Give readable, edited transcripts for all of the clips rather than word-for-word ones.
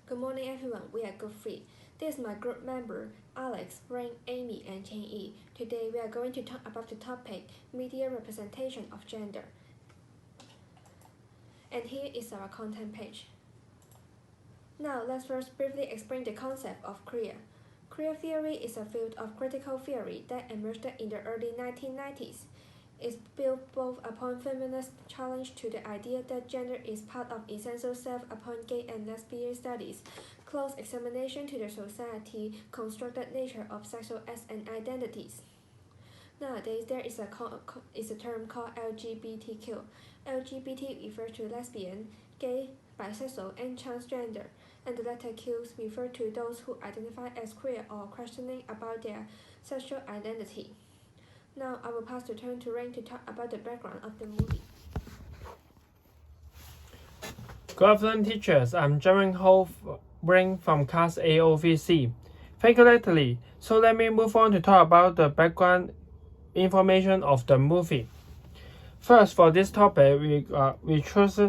Good morning everyone, we are group 3. This is my group member, Alex, Rain, Aimee, and Yi. Today we are going to talk about the topic, media representation of gender. And here is our content page. Now let's first briefly explain the concept of queer. Queer theory is a field of critical theory that emerged in the early 1990s. It's built both upon feminist challenge to the idea that gender is part of essential self upon gay and lesbian studies, close examination to the society constructed nature of sexual acts and identities. Nowadays, there is a term called LGBTQ. LGBT refers to lesbian, gay, bisexual, and transgender, and the letter Q refer to those who identify as queer or questioning about their sexual identity. Now I will pass the turn to Rain to talk about the background of the movie. Good afternoon, teachers. I'm Jeremy Ho Rain from class A03C. Thank you, Natalie. So let me move on to talk about the background information of the movie. First, for this topic, we chose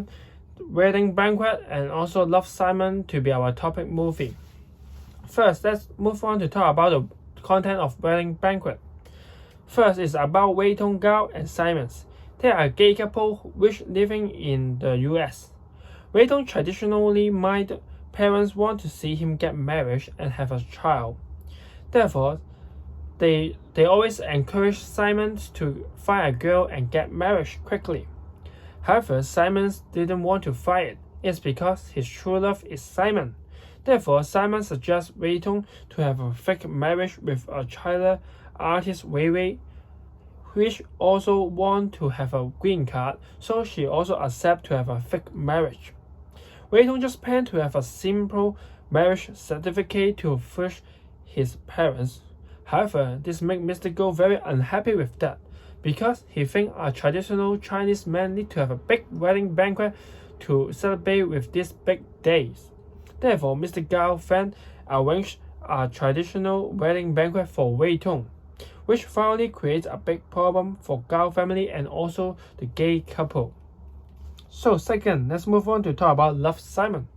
Wedding Banquet and also Love Simon to be our topic movie. First, let's move on to talk about the content of Wedding Banquet. First is about Wei Tong Gao and Simons. They are a gay couple which living in the US. Wei Tong traditionally minded parents want to see him get married and have a child. Therefore, they always encourage Simons to find a girl and get married quickly. However, Simons didn't want to find it. It's because his true love is Simon. Therefore, Simon suggests Wei Tong to have a fake marriage with a child artist Wei Wei, which also want to have a green card, so she also accept to have a fake marriage. Wei Tong just planned to have a simple marriage certificate to push his parents. However, this makes Mr. Go very unhappy with that, because he thinks a traditional Chinese man need to have a big wedding banquet to celebrate with these big days. Therefore, Mr. Gao then arranged a traditional wedding banquet for Wei Tong, which finally creates a big problem for Gao family and also the gay couple. So second, let's move on to talk about Love Simon.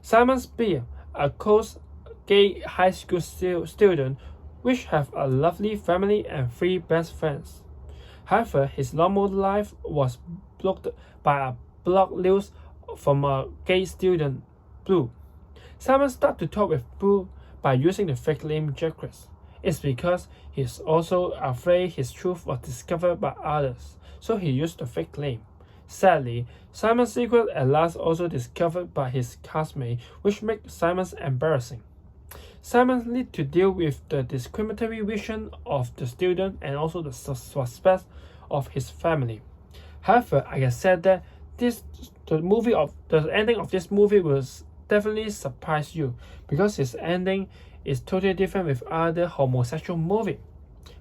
Simon's Beer, a close gay high school student which have a lovely family and 3 best friends. However, his normal life was blocked by a blog news from a gay student, Blue. Simon started to talk with Blue by using the fake name Jacques. It's because he's also afraid his truth was discovered by others, so he used the fake name. Sadly, Simon's secret at last also discovered by his classmate, which makes Simon's embarrassing. Simon needs to deal with the discriminatory vision of the student and also the suspects of his family. However, I can say that the ending of this movie will definitely surprise you, because its ending is totally different with other homosexual movie.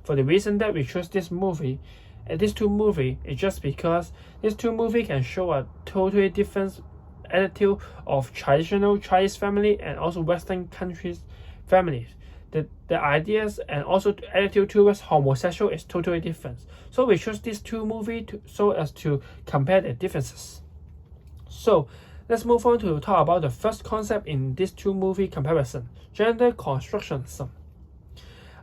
For the reason that we chose this movie, these two movies, is just because these two movies can show a totally different attitude of traditional Chinese family and also Western countries families. The ideas and also the attitude towards homosexual is totally different. So we chose these two movies so as to compare the differences. So let's move on to talk about the first concept in these two movie comparison, gender constructionism.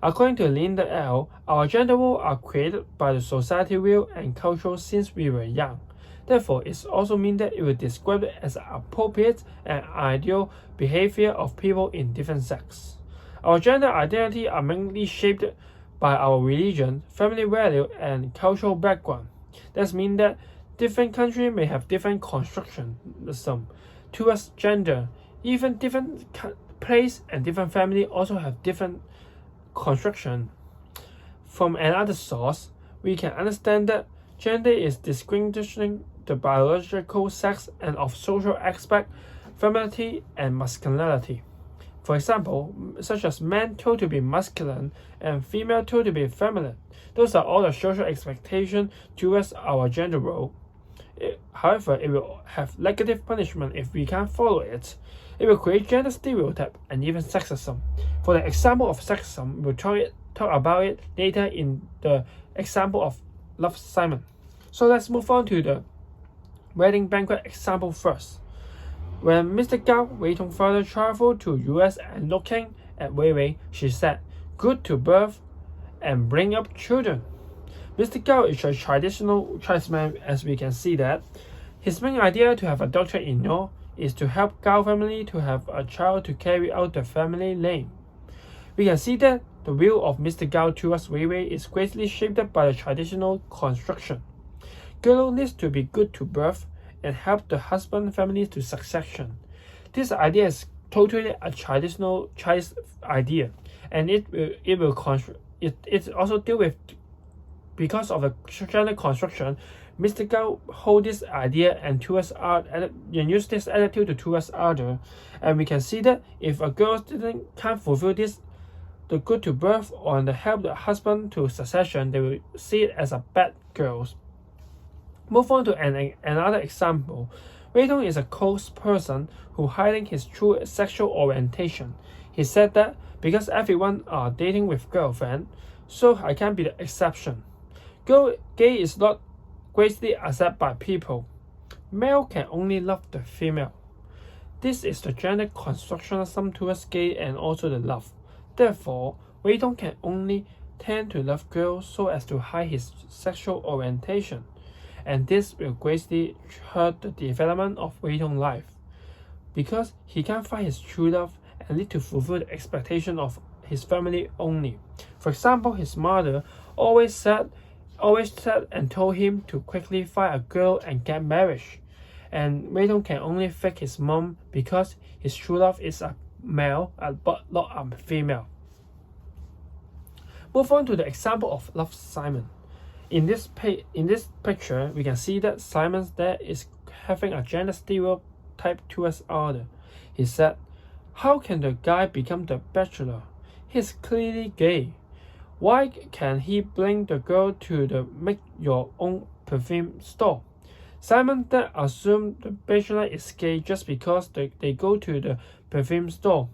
According to Linda L., our gender roles are created by the society will and culture since we were young. Therefore, it also means that it will describe it as appropriate and ideal behavior of people in different sects. Our gender identity are mainly shaped by our religion, family value, and cultural background. That means that different countries may have different constructionism towards gender. Even different place and different family also have different construction. From another source, we can understand that gender is distinguishing the biological sex and of social aspect, femininity and masculinity. For example, such as men told to be masculine and female told to be feminine. Those are all the social expectations towards our gender role. However, it will have negative punishment if we can't follow it. It will create gender stereotype and even sexism. For the example of sexism, we'll talk about it later in the example of Love Simon. So let's move on to the wedding banquet example first. When Mr. Gao Wei Tong further traveled to US and looking at Wei Wei, she said, "Good to birth and bring up children." Mr. Gao is a traditional tribesman, as we can see that. His main idea to have a daughter-in-law is to help Gao family to have a child to carry out the family name. We can see that the view of Mr. Gao towards Wei Wei is greatly shaped by the traditional construction. Girl needs to be good to birth and help the husband family to succession. This idea is totally a traditional Chinese idea, and it also deal with, because of the gender construction. Mr. Gao hold this idea and use this attitude towards others, and we can see that if a girl can't fulfill this, the good to birth or the help the husband to succession, they will see it as a bad girls. Move on to another example. Wei Tong is a cold person who hiding his true sexual orientation. He said that because everyone are dating with girlfriend, so I can't be the exception. Gay is not greatly accepted by people. Male can only love the female. This is the gender constructionism towards gay and also the love. Therefore, Wei Tong can only tend to love girls so as to hide his sexual orientation, and this will greatly hurt the development of Wei Tong's life, because he can't find his true love and need to fulfill the expectation of his family only. For example, his mother always said and told him to quickly find a girl and get married, and Wei Tong can only fake his mom because his true love is a male but not a female. Move on to the example of Love Simon. In this picture, we can see that Simon there is having a gender stereotype towards others. He said, "How can the guy become the bachelor? He's clearly gay. Why can he bring the girl to the make your own perfume store?" Simon then assumed the bachelor is gay just because they go to the perfume store.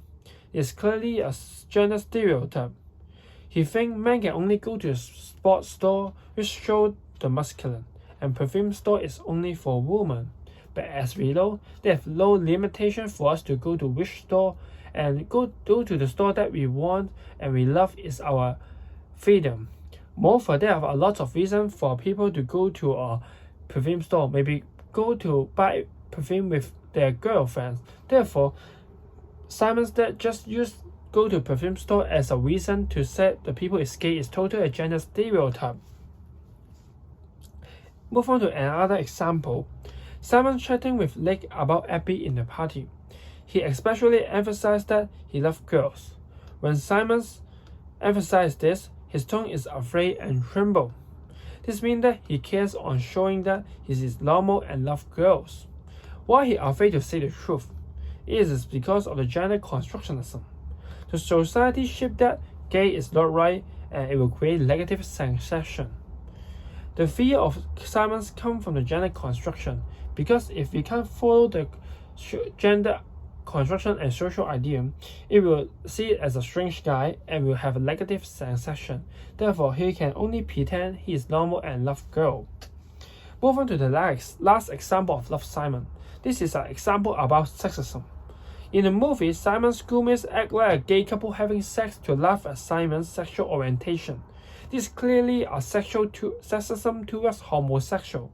It's clearly a gender stereotype. He thinks men can only go to the sports store, which shows the masculine, and perfume store is only for women. But as we know, they have no limitation for us to go to which store, and go to the store that we want and we love is our freedom. Moreover, there are a lot of reasons for people to go to a perfume store, maybe go to buy perfume with their girlfriends. Therefore, Simon's dad just go to perfume store as a reason to say the people is gay is totally a gender stereotype. Move on to another example. Simon chatting with Lake about Effie in the party. He especially emphasized that he loved girls. When Simon emphasized this, his tone is afraid and tremble. This means that he cares on showing that he is normal and loves girls. Why he afraid to say the truth? It is because of the gender constructionism. The society shaped that gay is not right and it will create negative sensation. The fear of Simon's comes from the gender construction, because if we can't follow the gender construction and social idea, it will see it as a strange guy and will have a negative sensation. Therefore, he can only pretend he is normal and love girl. Move on to the last example of Love Simon. This is an example about sexism. In the movie, Simon's schoolmates act like a gay couple having sex to laugh at Simon's sexual orientation. This is clearly a sexism towards homosexual.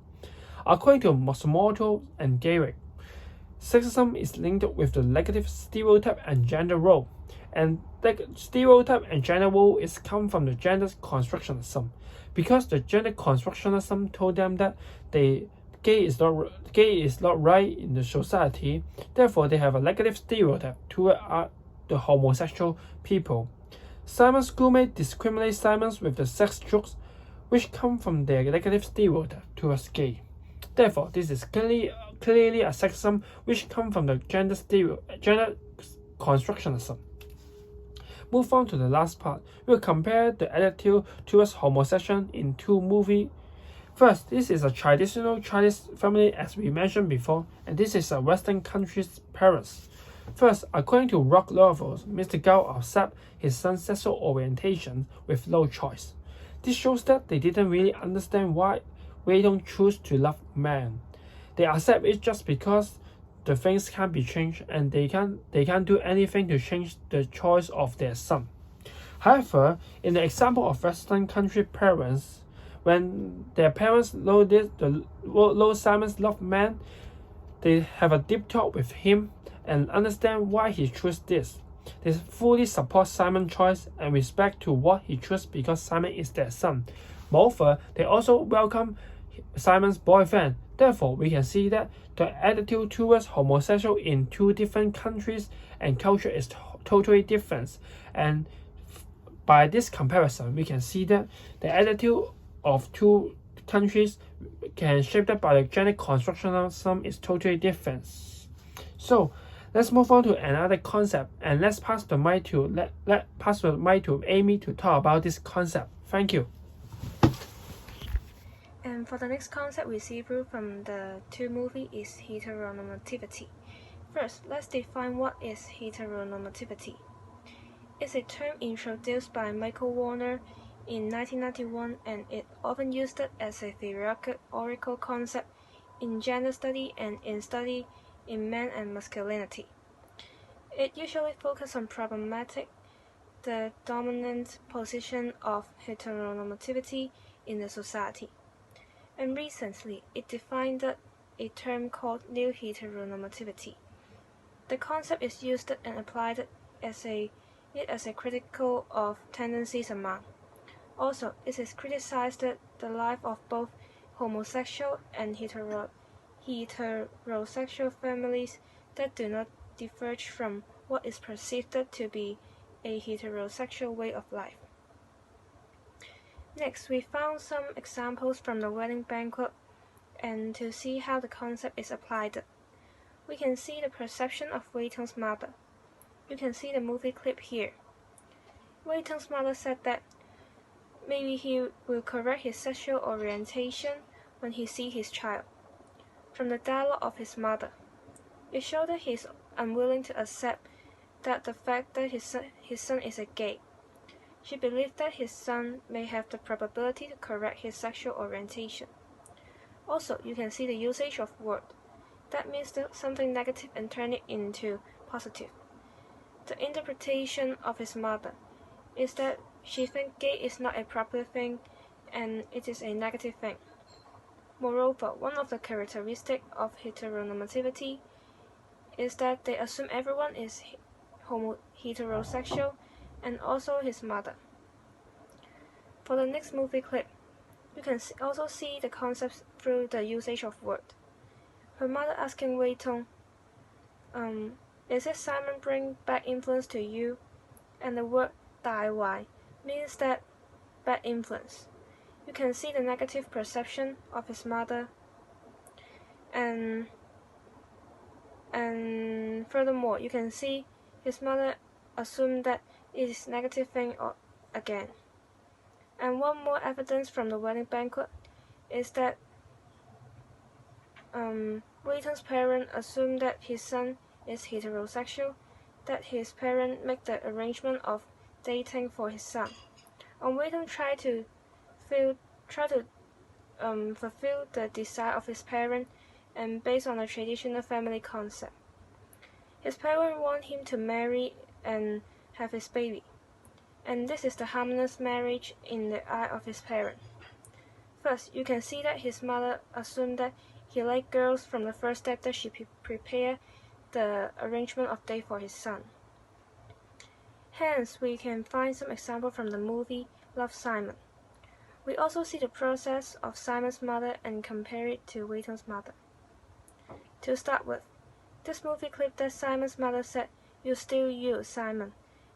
According to Matsumoto and Garrick, sexism is linked with the negative stereotype and gender role, and the stereotype and gender role is come from the gender constructionism, because the gender constructionism told them that gay is not right in the society. Therefore, they have a negative stereotype toward the homosexual people. Simon's schoolmate discriminate Simons with the sex jokes, which come from their negative stereotype towards gay. Therefore, this is clearly a sexism which comes from the gender constructionism. Move on to the last part. We'll compare the attitude towards homosexuality in two movies. First, this is a traditional Chinese family as we mentioned before, and this is a Western country's parents. First, according to rock lovers, Mr. Gao accepts his son's sexual orientation with no choice. This shows that they didn't really understand why Wei Tong chose to love men. They accept it just because the things can't be changed, and they can't do anything to change the choice of their son. However, in the example of Western country parents, when their parents know Simon's love man, they have a deep talk with him and understand why he chose this. They fully support Simon's choice and respect to what he chose because Simon is their son. Moreover, they also welcome Simon's boyfriend. Therefore, we can see that the attitude towards homosexual in two different countries and culture is totally different. And by this comparison, we can see that the attitude of two countries can shaped by the gender constructionism is totally different. So let's move on to another concept, and let's pass the mic to Aimee to talk about this concept. Thank you. And for the next concept we see through from the two movies is heteronormativity. First, let's define what is heteronormativity. It's a term introduced by Michael Warner in 1991, and it often used as a theoretical concept in gender study and in study in men and masculinity. It usually focuses on problematic the dominant position of heteronormativity in the society. And recently, it defined a term called new heteronormativity. The concept is used and applied as a critical of tendencies among. Also, it is criticized the life of both homosexual and heterosexual families that do not diverge from what is perceived to be a heterosexual way of life. Next, we found some examples from the wedding banquet, and to see how the concept is applied. We can see the perception of Wei Teng's mother. You can see the movie clip here. Wei Teng's mother said that maybe he will correct his sexual orientation when he sees his child. From the dialogue of his mother, it showed that he is unwilling to accept that the fact that his son is a gay. She believed that his son may have the probability to correct his sexual orientation. Also, you can see the usage of word. That means something negative and turn it into positive. The interpretation of his mother is that she thinks gay is not a proper thing and it is a negative thing. Moreover, one of the characteristics of heteronormativity is that they assume everyone is heterosexual and also his mother. For the next movie clip, you can also see the concepts through the usage of word. Her mother asking Wei Teng, is it Simon bring bad influence to you? And the word 大壞 means that bad influence. You can see the negative perception of his mother, and furthermore, you can see his mother assumed that it is negative thing again. And one more evidence from the wedding banquet is that Wei Teng's parents assumed that his son is heterosexual, that his parents make the arrangement of dating for his son. And Wei Teng tried to fulfill the desire of his parents, and based on a traditional family concept. His parents want him to marry and have his baby, and this is the harmonious marriage in the eye of his parents. First, you can see that his mother assumed that he liked girls from the first step that she prepared the arrangement of date for his son. Hence, we can find some examples from the movie Love, Simon. We also see the process of Simon's mother and compare it to Wei Teng's mother. To start with, this movie clip that Simon's mother said, "You're still you, Simon,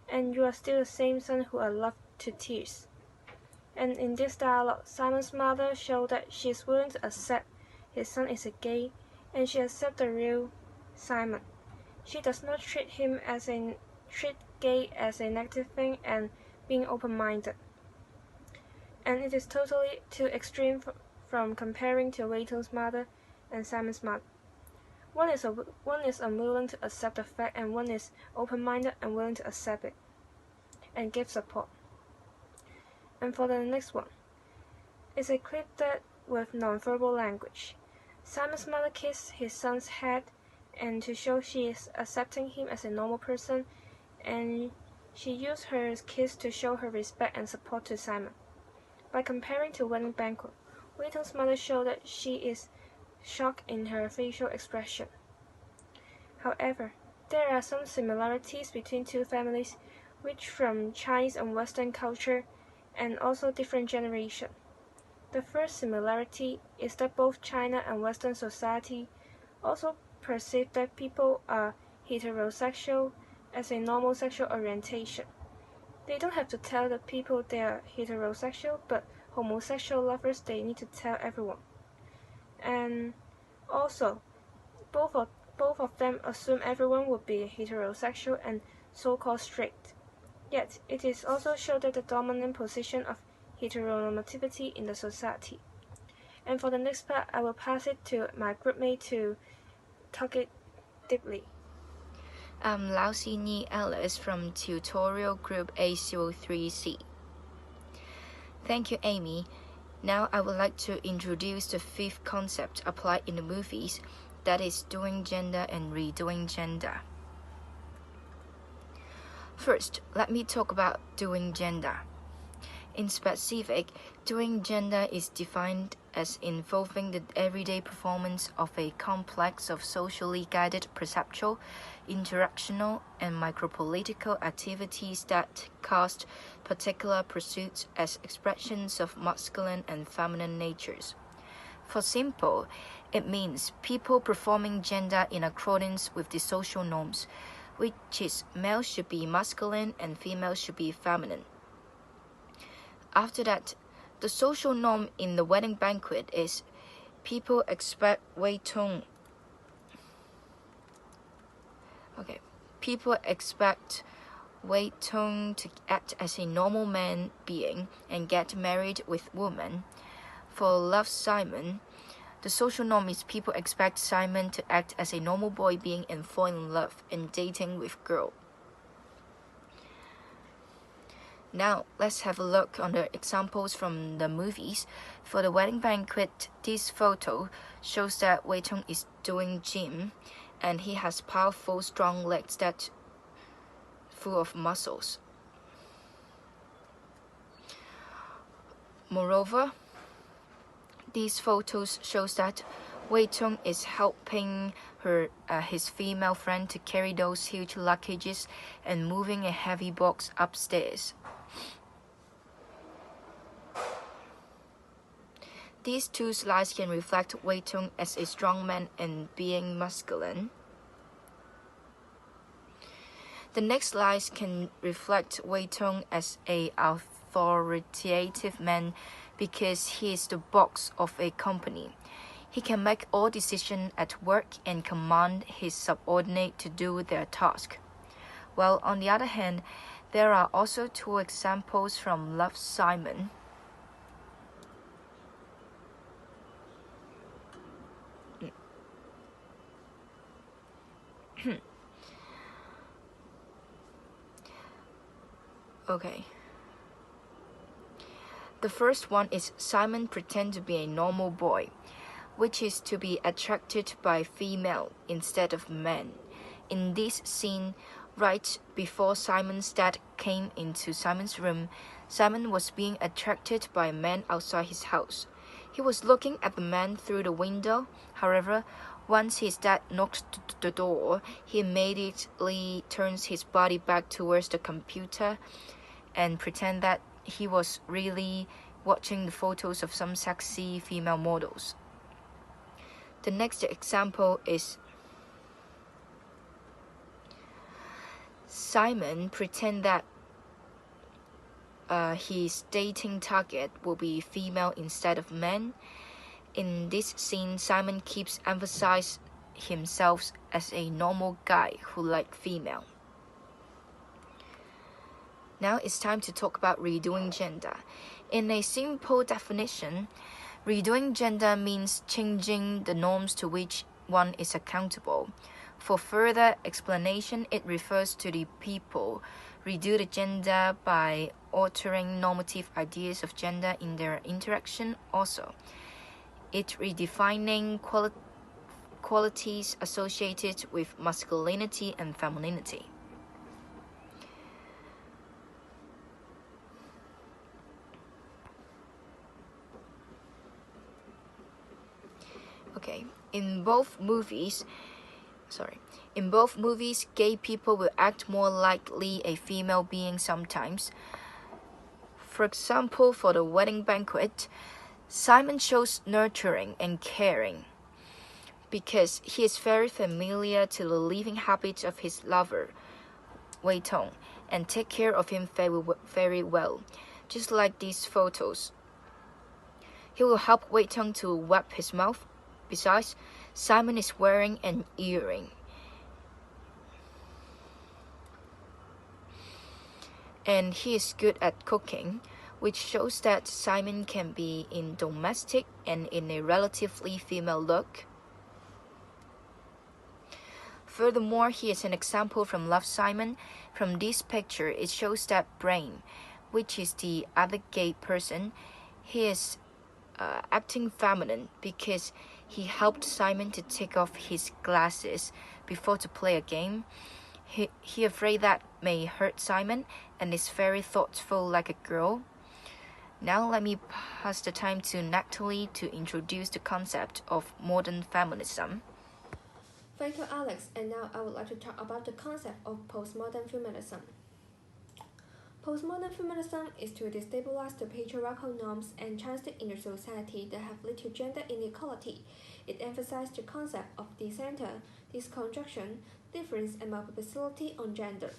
and you are still the same son who I love to tears." And in this dialogue, Simon's mother showed that she is willing to accept his son is a gay, and she accepts the real Simon. She does not treat gay as a negative thing and being open-minded. And it is totally too extreme from comparing to Wei Teng's mother and Simon's mother. One is unwilling to accept the fact, and one is open-minded and willing to accept it and give support. And for the next one, it's a clip that with non-verbal language. Simon's mother kissed his son's head, and to show she is accepting him as a normal person, and she used her kiss to show her respect and support to Simon. By comparing to wedding banquet, Wei Tong's mother showed that she is shocked in her facial expression. However, there are some similarities between two families, which from Chinese and Western culture, and also different generation. The first similarity is that both China and Western society also perceive that people are heterosexual as a normal sexual orientation. They don't have to tell the people they are heterosexual, but homosexual lovers they need to tell everyone. And also, both of them assume everyone would be heterosexual and so-called straight. Yet, it is also shown that the dominant position of heteronormativity in the society. And for the next part, I will pass it to my groupmate to talk it deeply. I'm Lao Xinyi Alice from tutorial group A03C. Thank you, Aimee. Now I would like to introduce the fifth concept applied in the movies, that is doing gender and redoing gender. First, let me talk about doing gender. In specific, doing gender is defined as involving the everyday performance of a complex of socially guided perceptual, interactional, and micropolitical activities that cast particular pursuits as expressions of masculine and feminine natures. For simple, it means people performing gender in accordance with the social norms, which is male should be masculine and female should be feminine. After that, the social norm in the wedding banquet is people expect Wei Tong to act as a normal man being and get married with women. For Love Simon, the social norm is people expect Simon to act as a normal boy being and fall in love and dating with girl. Now, let's have a look on the examples from the movies. For the wedding banquet, this photo shows that Wei Tong is doing gym, and he has powerful, strong legs that full of muscles. Moreover, these photos shows that Wei Tong is helping his female friend to carry those huge luggages and moving a heavy box upstairs. These two slides can reflect Wei Tong as a strong man and being masculine. The next slides can reflect Wei Tong as an authoritative man because he is the boss of a company. He can make all decisions at work and command his subordinate to do their task. While on the other hand, there are also two examples from Love Simon. Okay. The first one is Simon pretend to be a normal boy, which is to be attracted by female instead of men. In this scene, right before Simon's dad came into Simon's room, Simon was being attracted by a man outside his house. He was looking at the man through the window. However, once his dad knocked the door, he immediately turns his body back towards the computer and pretend that he was really watching the photos of some sexy female models. The next example is Simon pretend that his dating target will be female instead of men. In this scene, Simon keeps emphasizing himself as a normal guy who likes female. Now it's time to talk about redoing gender. In a simple definition, redoing gender means changing the norms to which one is accountable. For further explanation, it refers to the people redo the gender by altering normative ideas of gender in their interaction also. It redefining qualities associated with masculinity and femininity. Okay, in both movies, gay people will act more likely a female being sometimes. For example, for the wedding banquet, Simon shows nurturing and caring because he is very familiar to the living habits of his lover, Wei Tong, and take care of him very well, just like these photos. He will help Wei Tong to wipe his mouth. Besides, Simon is wearing an earring. And he is good at cooking, which shows that Simon can be in domestic and in a relatively female look. Furthermore, he is an example from Love Simon. From this picture, it shows that Brain, which is the other gay person, he is acting feminine because he helped Simon to take off his glasses before to play a game. He afraid that may hurt Simon and is very thoughtful like a girl. Now let me pass the time to Natalie to introduce the concept of modern feminism. Thank you, Alex, and now I would like to talk about the concept of postmodern feminism. Postmodern feminism is to destabilize the patriarchal norms and change in the society that have led to gender inequality. It emphasizes the concept of decenter, disconstruction, difference, and multiplicity on gender.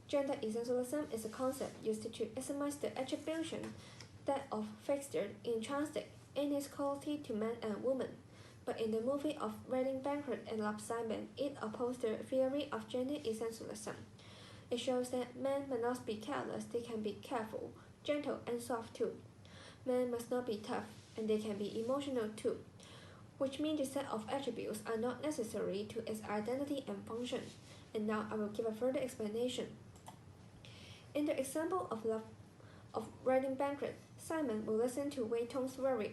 Gender essentialism is a concept used to examine the attribution that of fixed intrinsic inequality to men and women. But in the movie of Wedding Banquet and Love Simon, it opposed the theory of gender essentialism. It shows that men must not be careless, they can be careful, gentle, and soft too. Men must not be tough, and they can be emotional too, which means the set of attributes are not necessary to its identity and function. And now I will give a further explanation. In the example of Wedding Banquet, Simon will listen to Wei Tong's worry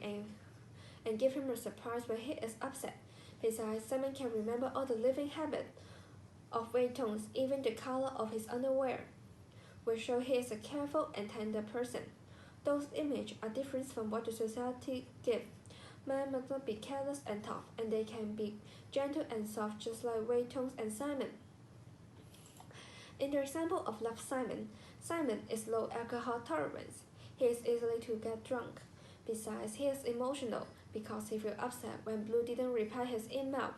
and give him a surprise when he is upset. Besides, Simon can remember all the living habits of Wei Tong's, even the color of his underwear, which show he is a careful and tender person. Those images are different from what the society gives. Men must not be careless and tough, and they can be gentle and soft just like Wei Tong and Simon. In the example of Love Simon, Simon is low alcohol tolerance. He is easily to get drunk. Besides, he is emotional because he feels upset when Blue didn't reply his email.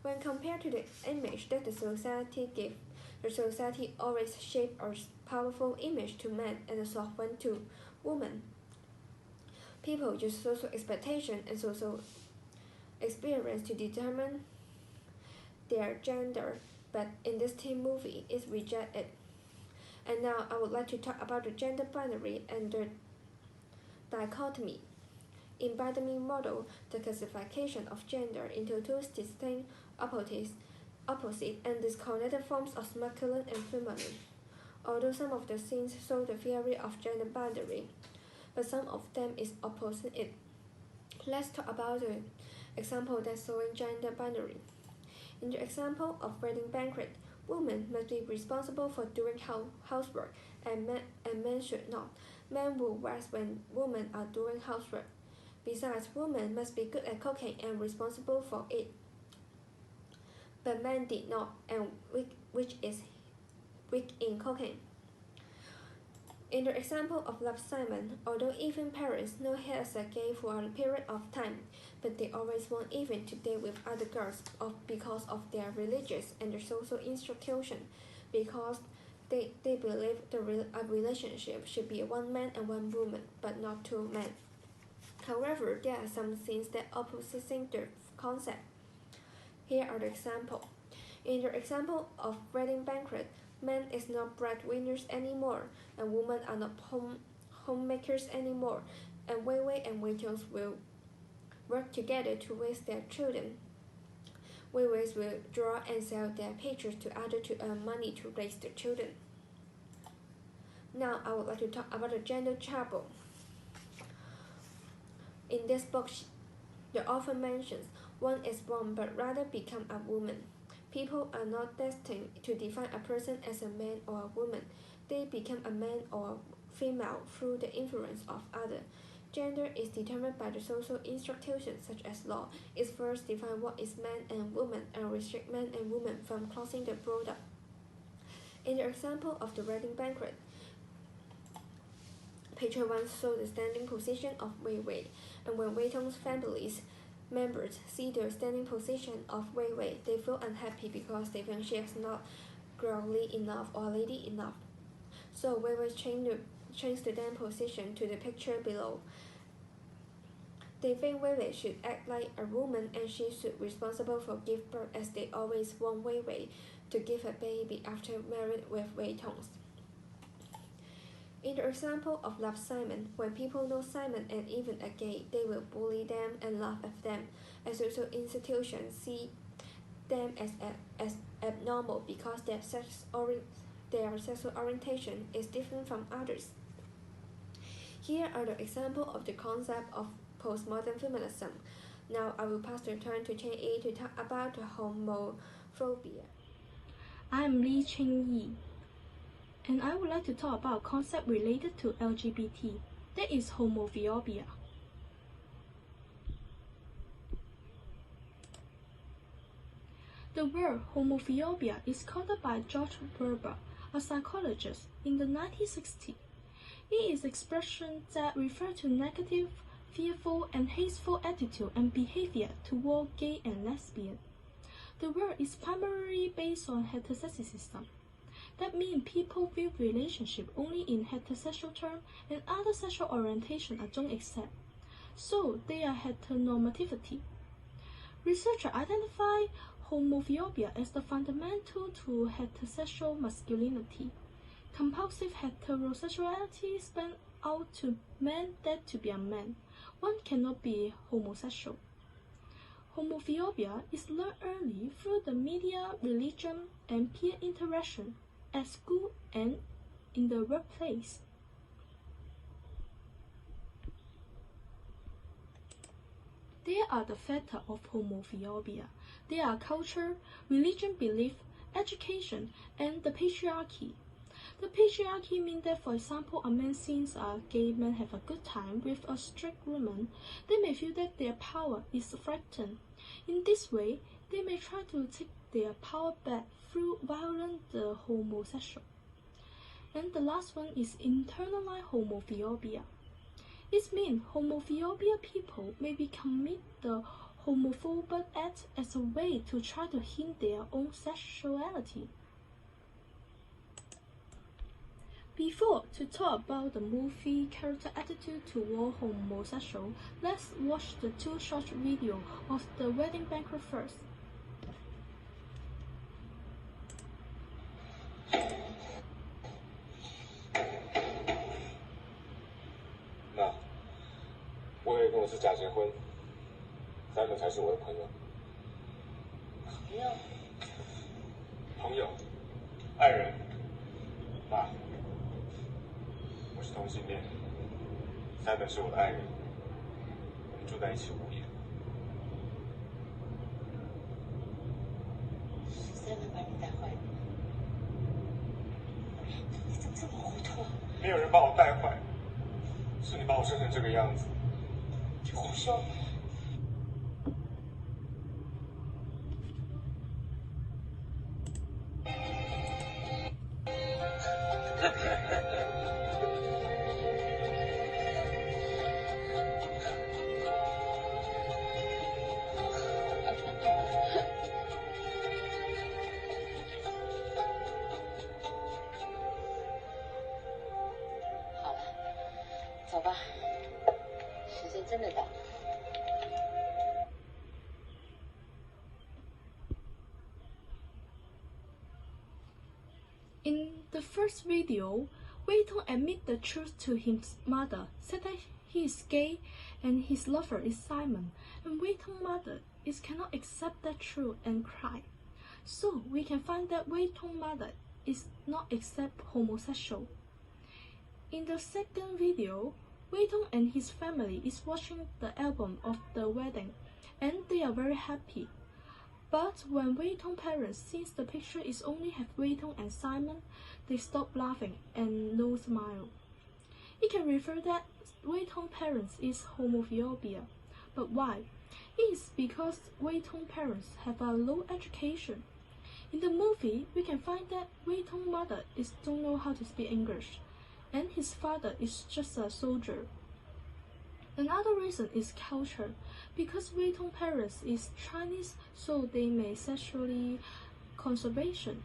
When compared to the image that the society gives, the society always shapes a powerful image to men and a soft one to women. People use social expectation and social experience to determine their gender, but in this teen movie, it rejects it. And now I would like to talk about the gender binary and the dichotomy. In binary model, the classification of gender into two distinct opposite and disconnected forms of masculine and feminine. Although some of the scenes show the theory of gender binary, but some of them is opposing it. Let's talk about the example that's showing gender binary. In the example of wedding banquet, women must be responsible for doing housework, and men should not. Men will rest when women are doing housework. Besides, women must be good at cooking and responsible for it. But men did not, and which is weak in cooking. In the example of Love Simon, although even parents know he is a gay for a period of time, but they always want Effie to date with other girls because of their religious and their social institution, because they believe a relationship should be one man and one woman, but not two men. However, there are some things that opposing the concept. Here are the examples. In the example of wedding banquet, men is not breadwinners anymore, and women are not homemakers anymore, and Wei Wei and Wei Tong will work together to raise their children. Wei Wei will draw and sell their pictures to others to earn money to raise their children. Now I would like to talk about the gender trouble. In this book, the author mentions one is born but rather become a woman. People are not destined to define a person as a man or a woman. They become a man or a female through the influence of others. Gender is determined by the social institutions such as law. It first defines what is man and woman and restricts man and woman from crossing the border. In the example of the wedding banquet, picture 1 shows the standing position of Wei Wei, and when Wei Tong's family's members see the standing position of Wei Wei, they feel unhappy because they think she is not girly enough or lady enough. So Wei Wei changed the damn position to the picture below. They think Wei Wei should act like a woman and she should be responsible for give birth, as they always want Wei Wei to give a baby after married with Wei Tong. In the example of Love Simon, when people know Simon and even are gay, they will bully them and laugh at them, as social institutions see them as abnormal because their sexual orientation is different from others. Here are the examples of the concept of postmodern feminism. Now I will pass the turn to Chen Yi to talk about the homophobia. I am Li Chen Yi, and I would like to talk about a concept related to LGBT, that is homophobia. The word homophobia is coined by George Werber, a psychologist, in the 1960s. It is an expression that refers to negative, fearful, and hateful attitude and behavior toward gay and lesbian. The word is primarily based on heterosexism. That means people view relationship only in heterosexual terms and other sexual orientation are don't accept. So they are heteronormativity. Researchers identify homophobia as the fundamental to heterosexual masculinity. Compulsive heterosexuality spans out to men that to be a man. One cannot be homosexual. Homophobia is learned early through the media, religion, and peer interaction at school and in the workplace. There are the factors of homophobia. There are culture, religion belief, education, and the patriarchy. The patriarchy means that, for example, a man sees a gay man have a good time with a straight woman, they may feel that their power is threatened. In this way, they may try to take their power back through violence the homosexual. And the last one is internalized homophobia. It means homophobia people maybe commit the homophobic act as a way to try to hide their own sexuality. Before to talk about the movie character attitude toward homosexual, let's watch the 2 short videos of the wedding banquet first. 那我也跟我是假结婚，3个才是我的朋友。朋友，爱人，妈。 我是同性恋，Simon是我的爱人，我们住在一起5年。是 Simon 把你带坏的，你怎么这么糊涂啊？没有人把我带坏，是你把我生成这个样子。你胡说！走吧，时间真的到了。In the first video, Wei Tong admits the truth to his mother, said that he is gay and his lover is Simon, and Wei Tong's mother cannot accept that truth and cry. So we can find that Wei Tong's mother is not accept homosexual. In the second video, Wei Tong and his family is watching the album of the wedding, and they are very happy. But when Wei Tong's parents sees the picture is only have Wei Tong and Simon, they stop laughing and no smile. It can refer that Wei Tong's parents is homophobia. But why? It is because Wei Tong's parents have a low education. In the movie, we can find that Wei Tong's mother don't know how to speak English, and his father is just a soldier. Another reason is culture, because Wei Tong's parents is Chinese, so they may sexually conservation.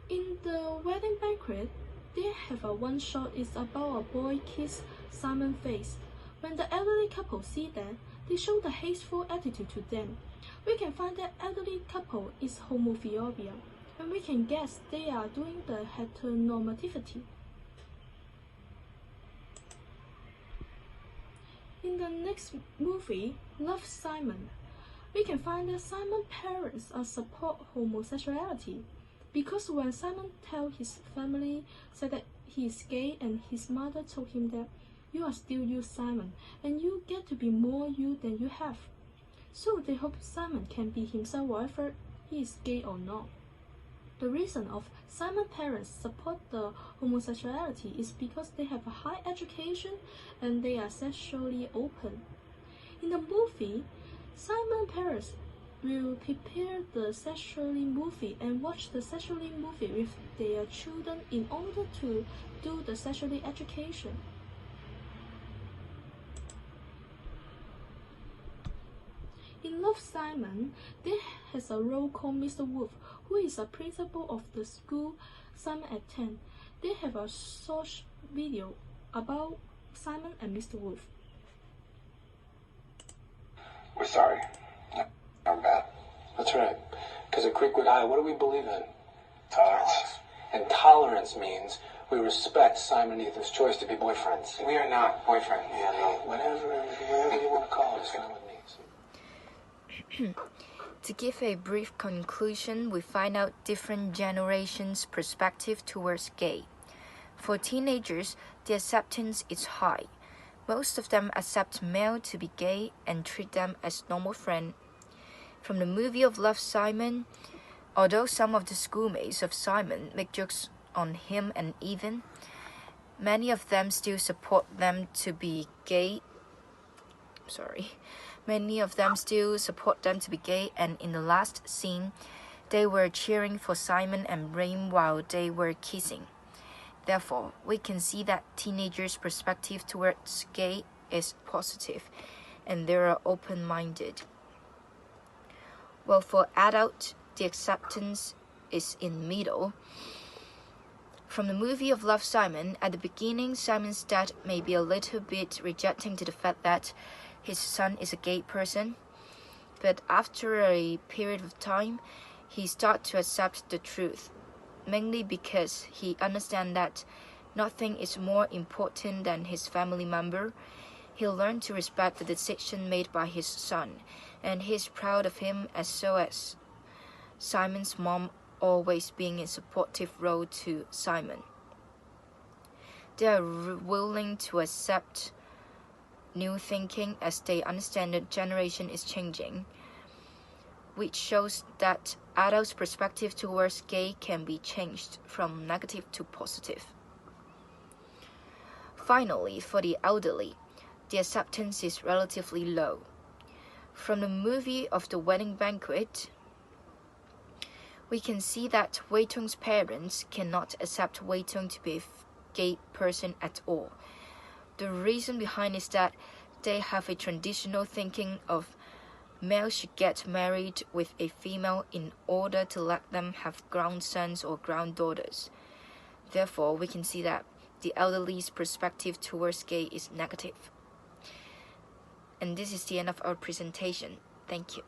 In the wedding banquet, they have a one shot is about a boy kiss Simon's face. When the elderly couple see that, they show the hateful attitude to them. We can find that elderly couple is homophobia, and we can guess they are doing the heteronormativity. In the next movie, Love, Simon, we can find that Simon's parents support homosexuality, because when Simon tells his family said that he is gay, and his mother told him that you are still you, Simon, and you get to be more you than you have. So they hope Simon can be himself whether he is gay or not. The reason of Simon's parents support the homosexuality is because they have a high education and they are sexually open. In the movie, Simon's parents will prepare the sexually movie and watch the sexually movie with their children in order to do the sexually education. In Love, Simon, there has a role called Mr. Wolf, who is a principal of the school Simon attends. They have a short video about Simon and Mr. Wolf. We're sorry. I'm bad. That's right. Because at Creekwood High, what do we believe in? Tolerance. And tolerance means we respect Simon and Ethan's choice to be boyfriends. We are not boyfriends. Yeah, no, whatever you want to call it, it's fine with me. To give a brief conclusion, we find out different generations' perspective towards gay. For teenagers, the acceptance is high. Most of them accept male to be gay and treat them as normal friend. From the movie of Love, Simon, although some of the schoolmates of Simon make jokes on him and Ethan, many of them still support them to be gay. Many of them still support them to be gay, and in the last scene, they were cheering for Simon and Rain while they were kissing. Therefore, we can see that teenagers' perspective towards gay is positive, and they are open-minded. Well, for adults, the acceptance is in middle. From the movie of Love, Simon, at the beginning, Simon's dad may be a little bit rejecting to the fact that his son is a gay person, but after a period of time, he starts to accept the truth, mainly because he understands that nothing is more important than his family member. He'll learn to respect the decision made by his son, and he's proud of him as well as Simon's mom always being a supportive role to Simon. They are willing to accept new thinking as they understand the generation is changing, which shows that adults' perspective towards gay can be changed from negative to positive. Finally, for the elderly, the acceptance is relatively low. From the movie of the wedding banquet, we can see that Wei Tong's parents cannot accept Wei Tong to be a gay person at all. The reason behind is that they have a traditional thinking of male should get married with a female in order to let them have grandsons or granddaughters. Therefore, we can see that the elderly's perspective towards gay is negative. And this is the end of our presentation. Thank you.